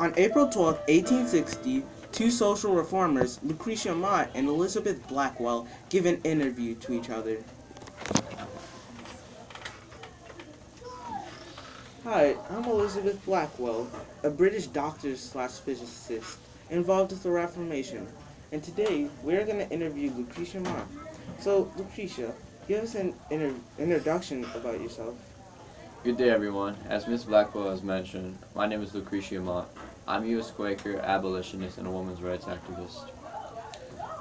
On April 12, 1860, two social reformers, Lucretia Mott and Elizabeth Blackwell, give an interview to each other. Hi, I'm Elizabeth Blackwell, a British doctor slash physicist involved with the Reformation, and today we're going to interview Lucretia Mott. So, Lucretia, give us an introduction about yourself. Good day, everyone. As Ms. Blackwell has mentioned, my name is Lucretia Mott. I'm a U.S. Quaker, abolitionist, and a women's rights activist.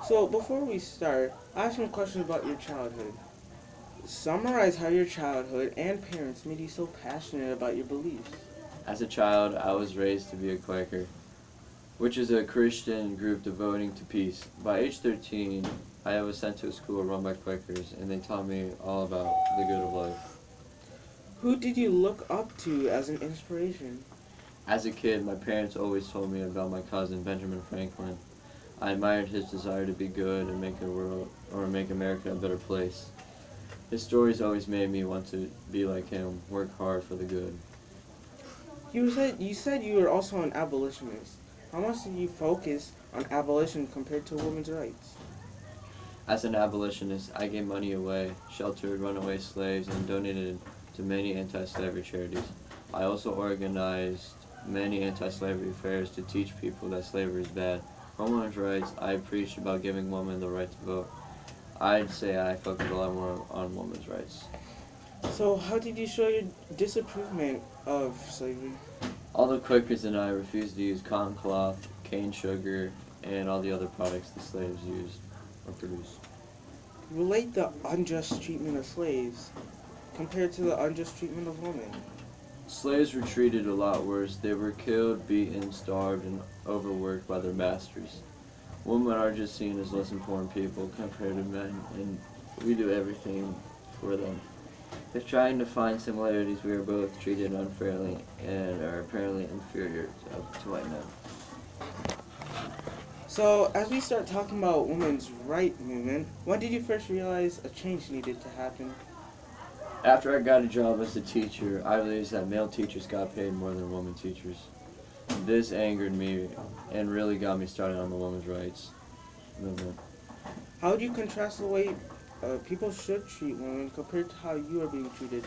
So, before we start, I have some questions about your childhood. Summarize how your childhood and parents made you so passionate about your beliefs. As a child, I was raised to be a Quaker, which is a Christian group devoting to peace. By age 13, I was sent to a school run by Quakers, and they taught me all about the good of life. Who did you look up to as an inspiration? As a kid, my parents always told me about my cousin Benjamin Franklin. I admired his desire to be good and make America a better place. His stories always made me want to be like him, work hard for the good. You said you were also an abolitionist. How much did you focus on abolition compared to women's rights? As an abolitionist, I gave money away, sheltered runaway slaves, and donated to many anti-slavery charities. I also organized many anti-slavery fairs to teach people that slavery is bad. For women's rights, I preached about giving women the right to vote. I'd say I focused a lot more on women's rights. So, how did you show your disapproval of slavery? All the Quakers and I refused to use cotton cloth, cane sugar, and all the other products the slaves used or produced. Relate the unjust treatment of slaves compared to the unjust treatment of women. Slaves were treated a lot worse. They were killed, beaten, starved, and overworked by their masters. Women are just seen as less important people compared to men, and we do everything for them. If trying to find similarities, we are both treated unfairly and are apparently inferior to white men. So, as we start talking about women's right movement, when did you first realize a change needed to happen? After I got a job as a teacher, I realized that male teachers got paid more than women teachers. This angered me and really got me started on the women's rights movement. How would you contrast the way people should treat women compared to how you are being treated?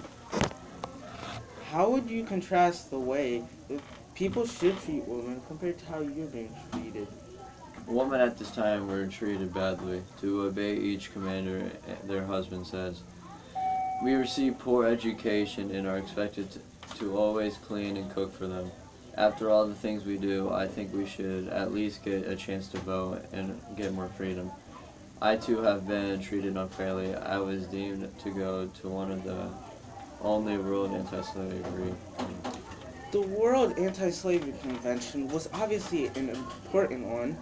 How would you contrast the way that people should treat women compared to how you're being treated? Women at this time were treated badly. To obey each commander their husband says. We receive poor education and are expected to always clean and cook for them. After all the things we do, I think we should at least get a chance to vote and get more freedom. I too have been treated unfairly. I was deemed to go to one of the only world anti-slavery. The World Anti-Slavery Convention was obviously an important one.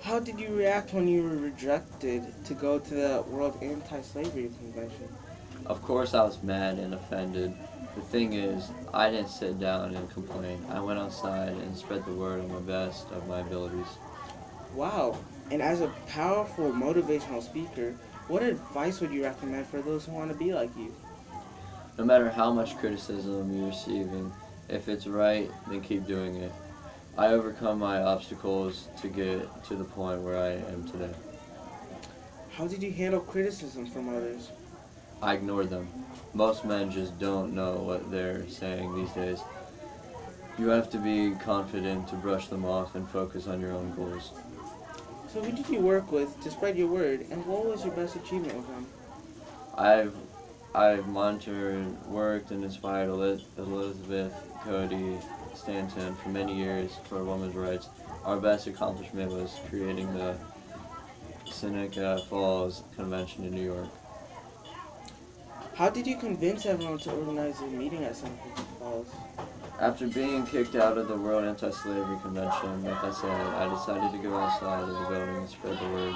How did you react when you were rejected to go to the World Anti-Slavery Convention? Of course I was mad and offended. The thing is, I didn't sit down and complain. I went outside and spread the word on the best of my abilities. Wow. And as a powerful motivational speaker, what advice would you recommend for those who want to be like you? No matter how much criticism you're receiving, if it's right, then keep doing it. I overcome my obstacles to get to the point where I am today. How did you handle criticism from others? I ignore them. Most men just don't know what they're saying these days. You have to be confident to brush them off and focus on your own goals. So who did you work with to spread your word, and what was your best achievement with them? I've I've monitored, worked, and inspired Elizabeth Cody Stanton for many years for women's rights. Our best accomplishment was creating the Seneca Falls Convention in New York. How did you convince everyone to organize a meeting at Seneca Falls? After being kicked out of the World Anti-Slavery Convention, like I said, I decided to go outside of the building and spread the word.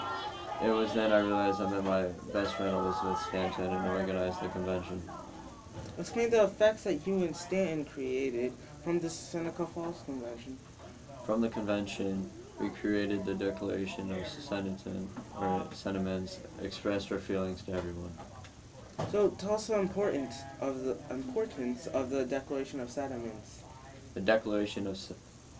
It was then I realized I met my best friend Elizabeth Stanton and organized the convention. Explain the effects that you and Stanton created from the Seneca Falls Convention. From the convention, we created the Declaration of Sentiments, expressed our feelings to everyone. So tell us the importance of the Declaration of Sentiments. The Declaration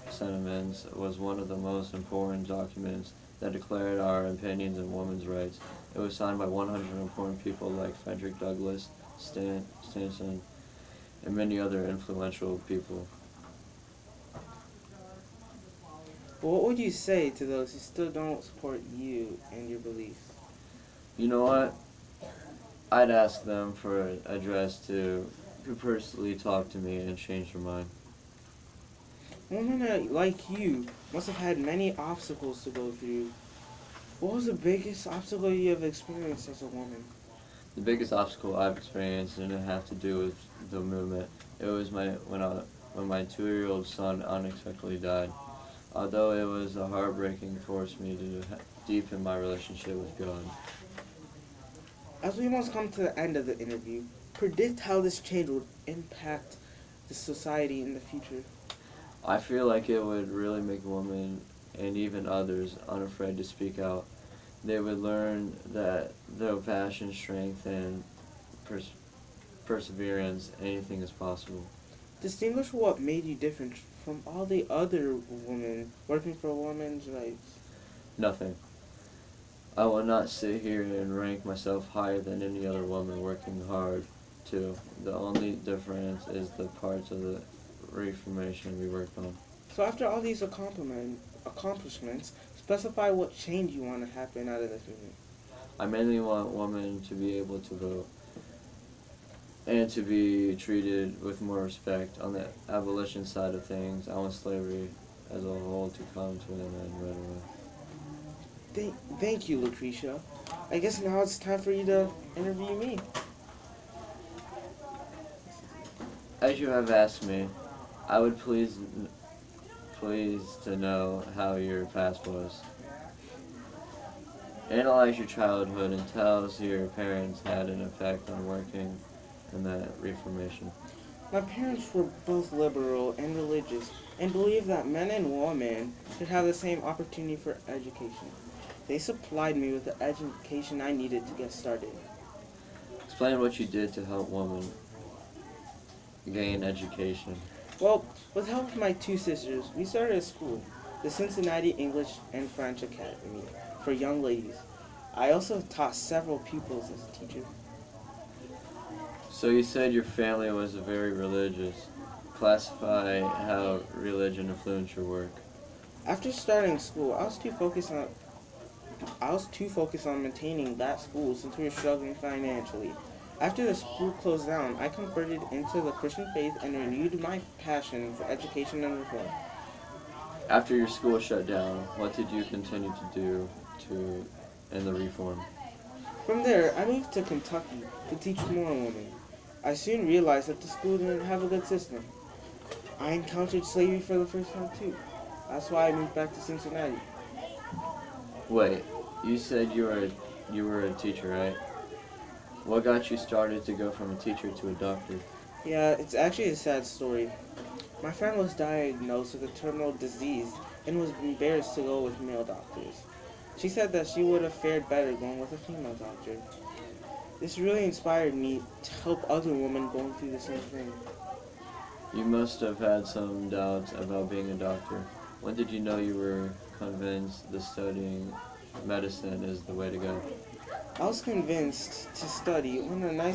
Sentiments was one of the most important documents that declared our opinions and women's rights. It was signed by 100 important people like Frederick Douglass, Stanton, and many other influential people. What would you say to those who still don't support you and your beliefs? You know what? I'd ask them for an address to personally talk to me and change their mind. Women like you must have had many obstacles to go through. What was the biggest obstacle you have experienced as a woman? The biggest obstacle I've experienced didn't have to do with the movement. It was when my 2-year-old son unexpectedly died. Although it was a heartbreaking, forced me to deepen my relationship with God. As we almost come to the end of the interview, predict how this change would impact the society in the future. I feel like it would really make women and even others unafraid to speak out. They would learn that through passion, strength, and pers- perseverance, anything is possible. Distinguish what made you different from all the other women working for women's rights. Nothing. I will not sit here and rank myself higher than any other woman working hard too. The only difference is the parts of the Reformation we worked on. So after all these accomplishments, specify what change you want to happen out of this movement. I mainly want women to be able to vote and to be treated with more respect. On the abolition side of things, I want slavery as a whole to come to an end right away. Thank you, Lucretia. I guess now it's time for you to interview me. As you have asked me, I would please to know how your past was. Analyze your childhood and tell us your parents had an effect on working in that Reformation. My parents were both liberal and religious and believed that men and women should have the same opportunity for education. They supplied me with the education I needed to get started. Explain what you did to help women gain education. Well, with help of my two sisters, we started a school, the Cincinnati English and French Academy, for young ladies. I also taught several pupils as a teacher. So you said your family was very religious. Classify how religion influenced your work. After starting school, I was too focused on maintaining that school since we were struggling financially. After the school closed down, I converted into the Christian faith and renewed my passion for education and reform. After your school shut down, what did you continue to do in the reform? From there, I moved to Kentucky to teach more women. I soon realized that the school didn't have a good system. I encountered slavery for the first time too. That's why I moved back to Cincinnati. Wait, you said you were a teacher, right? What got you started to go from a teacher to a doctor? Yeah, it's actually a sad story. My friend was diagnosed with a terminal disease and was embarrassed to go with male doctors. She said that she would have fared better going with a female doctor. This really inspired me to help other women going through the same thing. You must have had some doubts about being a doctor. When did you know you were convinced that studying medicine is the way to go? I was convinced to study when a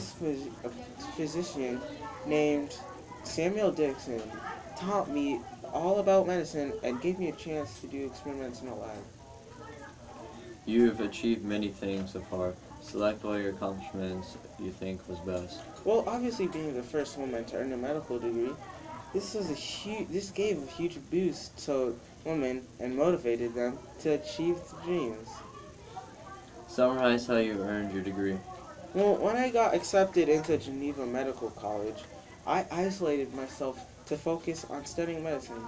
physician named Samuel Dixon taught me all about medicine and gave me a chance to do experiments in a lab. You've achieved many things so far. Select all your accomplishments you think was best. Well, obviously being the first woman to earn a medical degree, this gave a huge boost to women and motivated them to achieve their dreams. Summarize how you earned your degree. Well, when I got accepted into Geneva Medical College, I isolated myself to focus on studying medicine.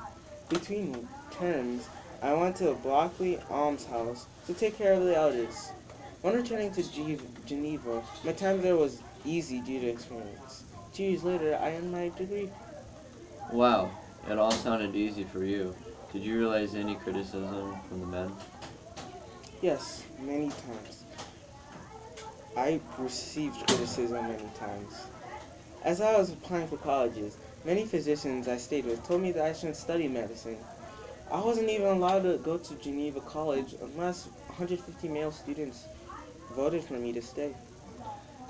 Between terms, I went to a Blockley almshouse to take care of the elders. When returning to Geneva, my time there was easy due to experience. 2 years later, I earned my degree. Wow, it all sounded easy for you. Did you realize any criticism from the men? Yes, many times. I received criticism many times. As I was applying for colleges, many physicians I stayed with told me that I shouldn't study medicine. I wasn't even allowed to go to Geneva College unless 150 male students voted for me to stay.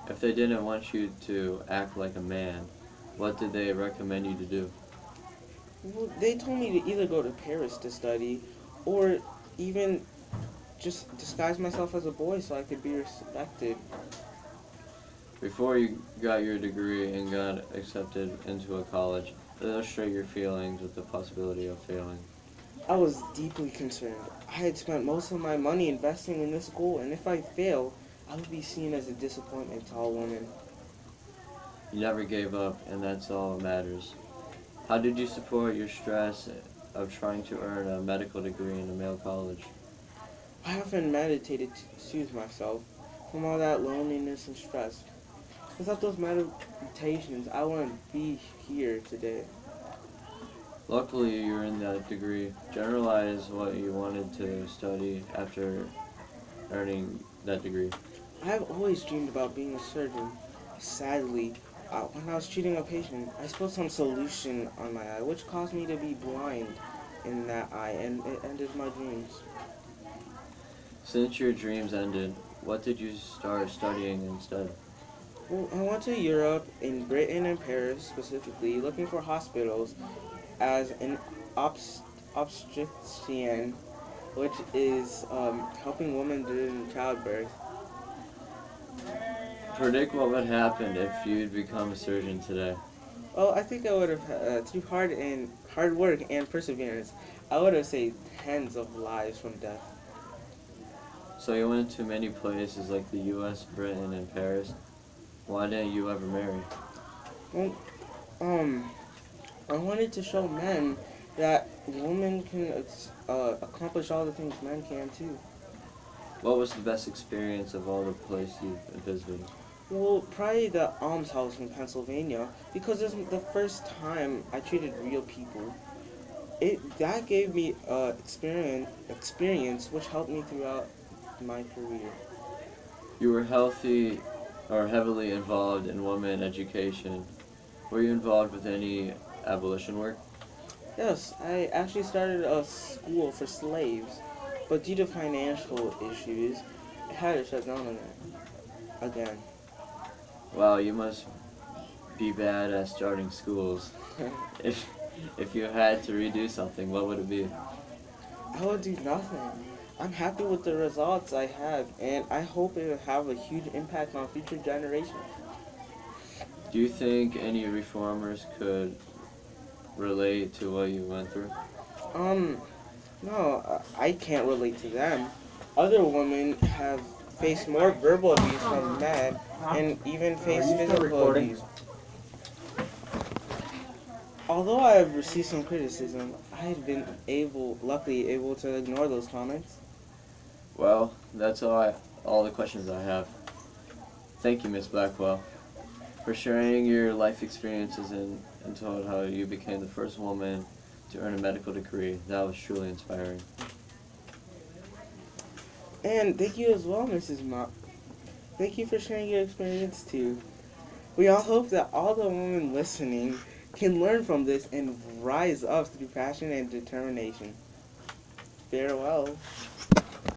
If they didn't want you to act like a man, what did they recommend you to do? Well, they told me to either go to Paris to study or even just disguise myself as a boy so I could be respected. Before you got your degree and got accepted into a college, illustrate your feelings with the possibility of failing. I was deeply concerned. I had spent most of my money investing in this goal, and if I fail, I would be seen as a disappointment to all women. You never gave up, and that's all that matters. How did you support your stress of trying to earn a medical degree in a male college? I often meditated to soothe myself from all that loneliness and stress. Without those meditations, I wouldn't be here today. Luckily, you're in that degree. Generalize what you wanted to study after earning that degree. I have always dreamed about being a surgeon. Sadly, when I was treating a patient, I spilled some solution on my eye, which caused me to be blind in that eye, and it ended my dreams. Since your dreams ended, what did you start studying instead? Well, I went to Europe, in Britain and Paris specifically, looking for hospitals as an obstetrician, which is helping women during childbirth. Predict what would happen if you'd become a surgeon today. Oh, I think I would have, through hard work and perseverance, I would have saved tens of lives from death. So you went to many places like the U.S., Britain, and Paris. Why didn't you ever marry? Well, I wanted to show men that women can accomplish all the things men can too. What was the best experience of all the places you've visited? Well, probably the almshouse in Pennsylvania, because it's the first time I treated real people. That gave me experience which helped me throughout my career. You were heavily involved in women education. Were you involved with any abolition work? Yes, I actually started a school for slaves, but due to financial issues, it had to shut down again. Wow, you must be bad at starting schools. If if you had to redo something, what would it be? I would do nothing. I'm happy with the results I have, and I hope it will have a huge impact on future generations. Do you think any reformers could relate to what you went through? Um, no, I can't relate to them. Other women have faced more verbal abuse from men and even faced physical abuse. Although I have received some criticism, I have been luckily able to ignore those comments. Well, that's all the questions I have. Thank you, Miss Blackwell, for sharing your life experiences and told how you became the first woman to earn a medical degree. That was truly inspiring. And thank you as well, Mrs. Mott. Thank you for sharing your experience too. We all hope that all the women listening can learn from this and rise up through passion and determination. Farewell.